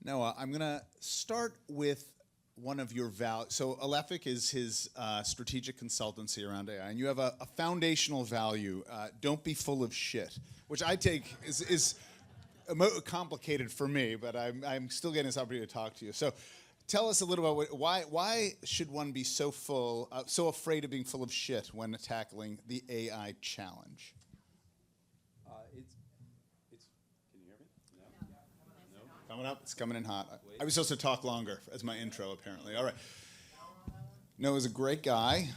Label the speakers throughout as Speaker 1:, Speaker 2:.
Speaker 1: Noah, I'm going to start with one of your values. So Alefic is his strategic consultancy around AI, and you have a foundational value, don't be full of shit, which I take is complicated for me, but I'm still getting this opportunity to talk to you. So tell us a little about why should one be so afraid of being full of shit when tackling the AI challenge?
Speaker 2: Can you hear me? No?
Speaker 1: Coming up, it's coming in hot. I was supposed to talk longer as my intro, apparently. All right. Noah's a great guy.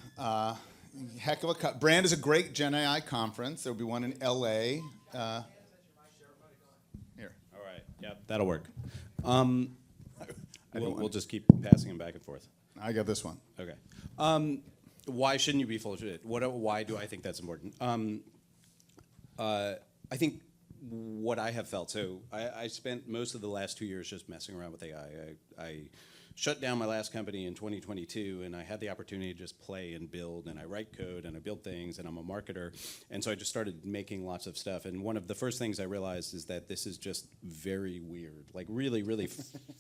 Speaker 1: Heck of a Brand is a great GenAI conference. There'll be one in LA. Here.
Speaker 2: All right. Yeah, that'll work. We'll just keep passing them back and forth.
Speaker 1: I got this one.
Speaker 2: Okay. Why shouldn't you be full of shit? Why do I think that's important? I think what I have felt, so I spent most of the last 2 years just messing around with AI. I shut down my last company in 2022, and I had the opportunity to just play and build, and I write code, and I build things, and I'm a marketer. And so I just started making lots of stuff. And one of the first things I realized is that this is just very weird, like really, really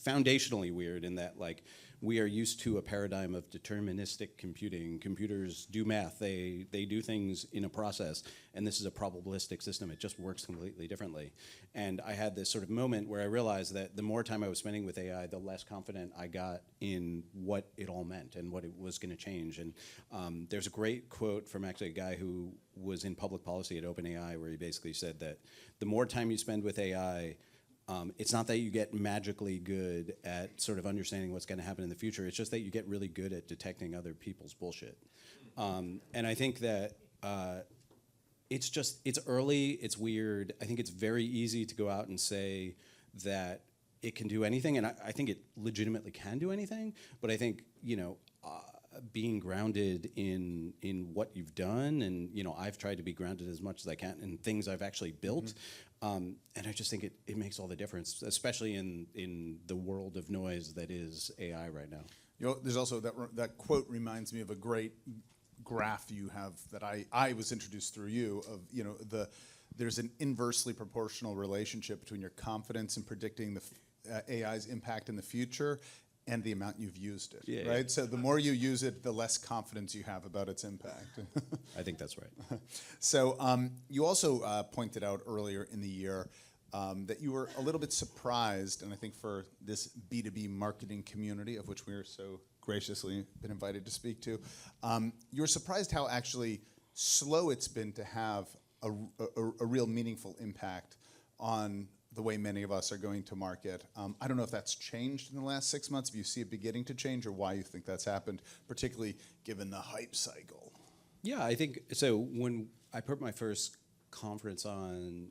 Speaker 2: foundationally weird in that, like, we are used to a paradigm of deterministic computing. Computers do math. They do things in a process, and this is a probabilistic system. It just works completely differently. And I had this sort of moment where I realized that the more time I was spending with AI, the less confident I got in what it all meant and what it was going to change. And there's a great quote from actually a guy who was in public policy at OpenAI, where he basically said that the more time you spend with AI, it's not that you get magically good at sort of understanding what's going to happen in the future. It's just that you get really good at detecting other people's bullshit. And I think that it's early, it's weird. I think it's very easy to go out and say that it can do anything, and I think it legitimately can do anything. But I think, being grounded in what you've done, and I've tried to be grounded as much as I can in things I've actually built. And I just think it makes all the difference, especially in the world of noise that is AI right now.
Speaker 1: There's also that quote reminds me of a great graph you have that I was introduced through you of there's an inversely proportional relationship between your confidence in predicting the AI's impact in the future and the amount you've used it, right? Yeah. So the more you use it, the less confidence you have about its impact.
Speaker 2: I think that's right.
Speaker 1: So you also pointed out earlier in the year that you were a little bit surprised, and I think for this B2B marketing community, of which we are so graciously been invited to speak to, you were surprised how actually slow it's been to have a real meaningful impact on the way many of us are going to market. I don't know if that's changed in the last 6 months, if you see it beginning to change, or why you think that's happened, particularly given the hype cycle.
Speaker 2: Yeah, I think, so when I put my first conference on,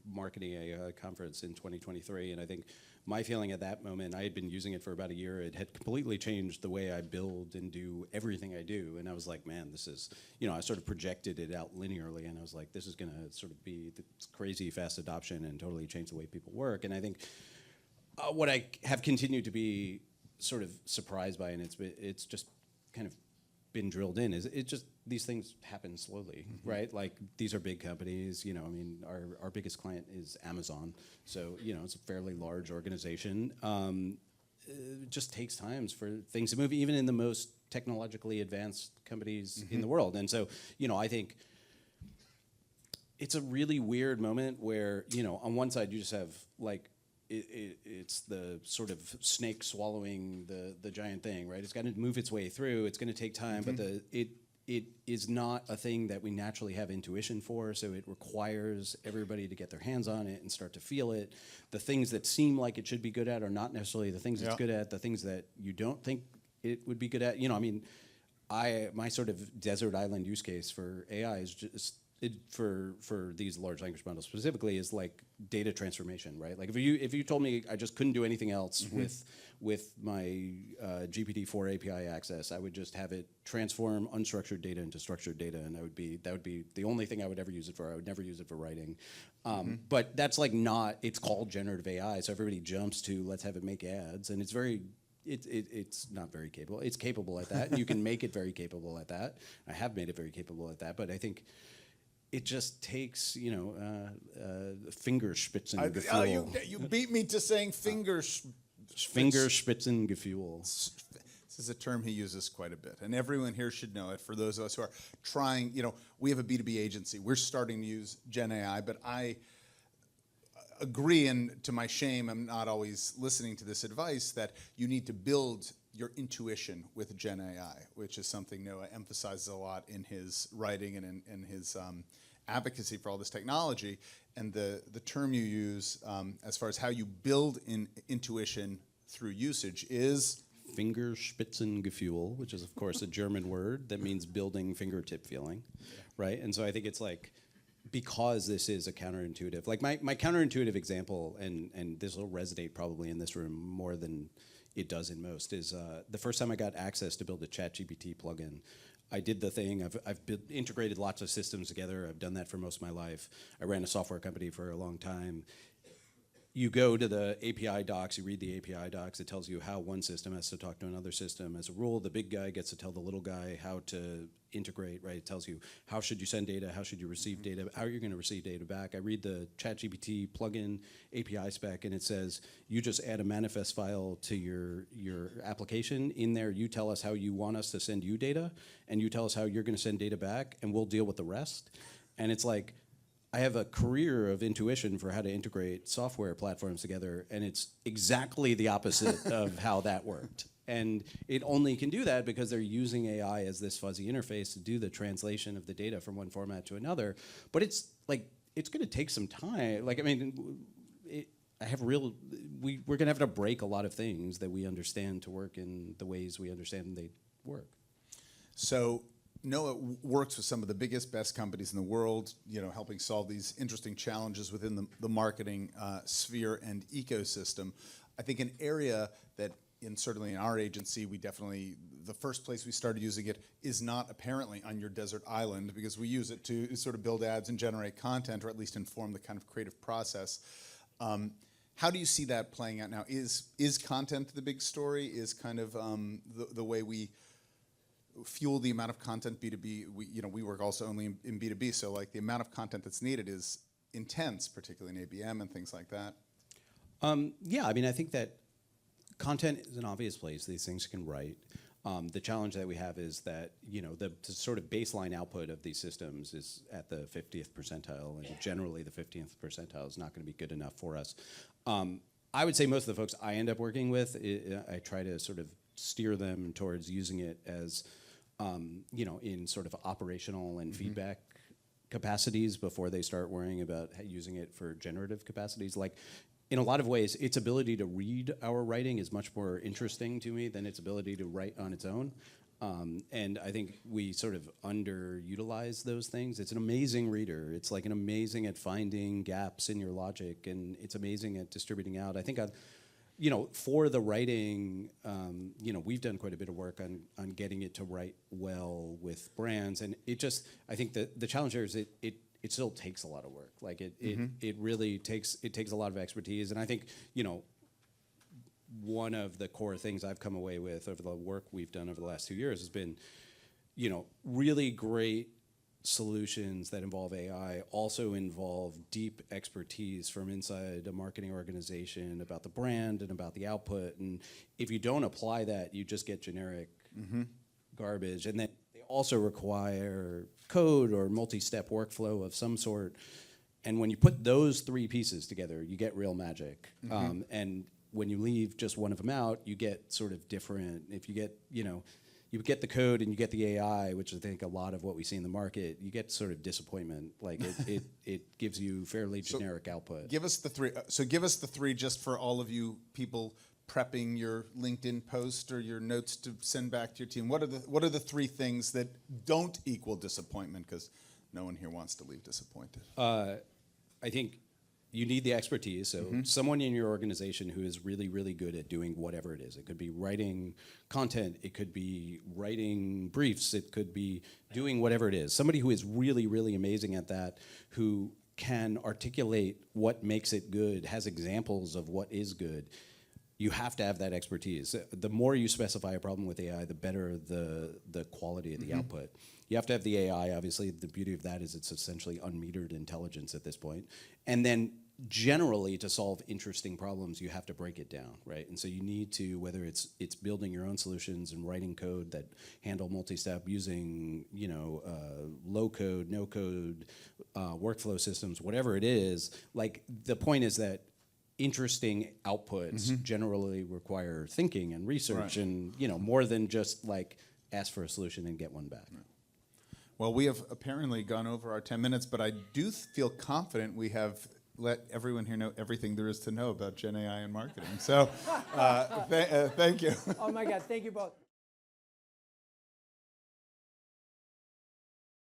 Speaker 2: marketing a conference in 2023, and I think my feeling at that moment, I had been using it for about a year. It had completely changed the way I build and do everything I do. And I was like, man, this is, I sort of projected it out linearly, and I was like, this is going to sort of be this crazy fast adoption and totally change the way people work. And I think what I have continued to be sort of surprised by, and it's just kind of been drilled in, is it just, these things happen slowly, right? Like, these are big companies, our biggest client is Amazon, so, it's a fairly large organization. It just takes time for things to move, even in the most technologically advanced companies in the world. And so, I think it's a really weird moment where, on one side you just have, like, it's the sort of snake swallowing the giant thing, right? It's got to move its way through. It's going to take time, but it is not a thing that we naturally have intuition for, so it requires everybody to get their hands on it and start to feel it. The things that seem like it should be good at are not necessarily the things it's good at. The things that you don't think it would be good at, my sort of desert island use case for AI is just, for these large language models specifically, is like data transformation, right? Like, if you told me I just couldn't do anything else with my GPT-4 API access, I would just have it transform unstructured data into structured data, and that would be the only thing I would ever use it for. I would never use it for writing. But that's like not. It's called generative AI, so everybody jumps to let's have it make ads, and it's not very capable. It's capable at that, and you can make it very capable at that. I have made it very capable at that, but I think it just takes, fingerspitzen.
Speaker 1: You beat me to saying
Speaker 2: Fingerspitzengefühl.
Speaker 1: This is a term he uses quite a bit, and everyone here should know it. For those of us who are trying, we have a B2B agency. We're starting to use GenAI, but I agree, and to my shame, I'm not always listening to this advice, that you need to build your intuition with GenAI, which is something Noah emphasizes a lot in his writing and in his advocacy for all this technology. And the term you use as far as how you build intuition through usage is
Speaker 2: Fingerspitzengefühl, which is, of course, a German word that means building fingertip feeling, right? And so I think it's like, because this is a counterintuitive, like my counterintuitive example, and this will resonate probably in this room more than it does in most, is the first time I got access to build a ChatGPT plugin. I did the thing. I've integrated lots of systems together. I've done that for most of my life. I ran a software company for a long time. You go to the API docs, you read the API docs, it tells you how one system has to talk to another system. As a rule, the big guy gets to tell the little guy how to integrate, right? It tells you how should you send data, how should you receive data, how are you gonna receive data back. I read the ChatGPT plugin API spec, and it says, you just add a manifest file to your application. In there, you tell us how you want us to send you data, and you tell us how you're gonna send data back, and we'll deal with the rest. And it's like, I have a career of intuition for how to integrate software platforms together, and it's exactly the opposite of how that worked. And it only can do that because they're using AI as this fuzzy interface to do the translation of the data from one format to another. But it's like, it's gonna take some time. Like, I mean, we're gonna have to break a lot of things that we understand to work in the ways we understand they work.
Speaker 1: So Noah works with some of the biggest, best companies in the world, helping solve these interesting challenges within the marketing sphere and ecosystem. I think an area that, certainly in our agency, the first place we started using it is not apparently on your desert island, because we use it to sort of build ads and generate content, or at least inform the kind of creative process. How do you see that playing out now? Is content the big story? Is kind of the way we fuel the amount of content B2B? We work also only in B2B, so like the amount of content that's needed is intense, particularly in ABM and things like that.
Speaker 2: Yeah, I mean, I think that content is an obvious place these things can write. The challenge that we have is that the sort of baseline output of these systems is at the 50th percentile, and generally the 50th percentile is not going to be good enough for us. I would say most of the folks I end up working with, I try to sort of steer them towards using it as in sort of operational and feedback capacities before they start worrying about using it for generative capacities. Like, in a lot of ways, its ability to read our writing is much more interesting to me than its ability to write on its own. And I think we sort of underutilize those things. It's an amazing reader. It's like an amazing at finding gaps in your logic, and it's amazing at distributing out. I think for the writing, we've done quite a bit of work on getting it to write well with brands, and I think the challenge there is it still takes a lot of work. Like it really takes a lot of expertise, and I think one of the core things I've come away with over the work we've done over the last 2 years has been, really great solutions that involve AI also involve deep expertise from inside a marketing organization about the brand and about the output. And if you don't apply that, you just get generic garbage. And then they also require code or multi-step workflow of some sort. And when you put those three pieces together, you get real magic. And when you leave just one of them out, you get sort of different. If you get, you get the code and you get the AI, which I think a lot of what we see in the market, you get sort of disappointment. Like it gives you fairly generic output.
Speaker 1: Give us the three. So give us the three just for all of you people prepping your LinkedIn post or your notes to send back to your team. What are the three things that don't equal disappointment? Because no one here wants to leave disappointed.
Speaker 2: I think you need the expertise. So someone in your organization who is really, really good at doing whatever it is. It could be writing content. It could be writing briefs. It could be doing whatever it is. Somebody who is really, really amazing at that, who can articulate what makes it good, has examples of what is good. You have to have that expertise. The more you specify a problem with AI, the better the quality of the output. You have to have the AI, obviously. The beauty of that is it's essentially unmetered intelligence at this point. And then generally, to solve interesting problems, you have to break it down, right? And so you need to, whether it's building your own solutions and writing code that handle multi-step using, low code, no code, workflow systems, whatever it is. Like, the point is that interesting outputs generally require thinking and research, and more than just like ask for a solution and get one back. Right.
Speaker 1: Well, we have apparently gone over our 10 minutes, but I do feel confident we have let everyone here know everything there is to know about GenAI and marketing. So thank you.
Speaker 3: Oh my God, thank you both.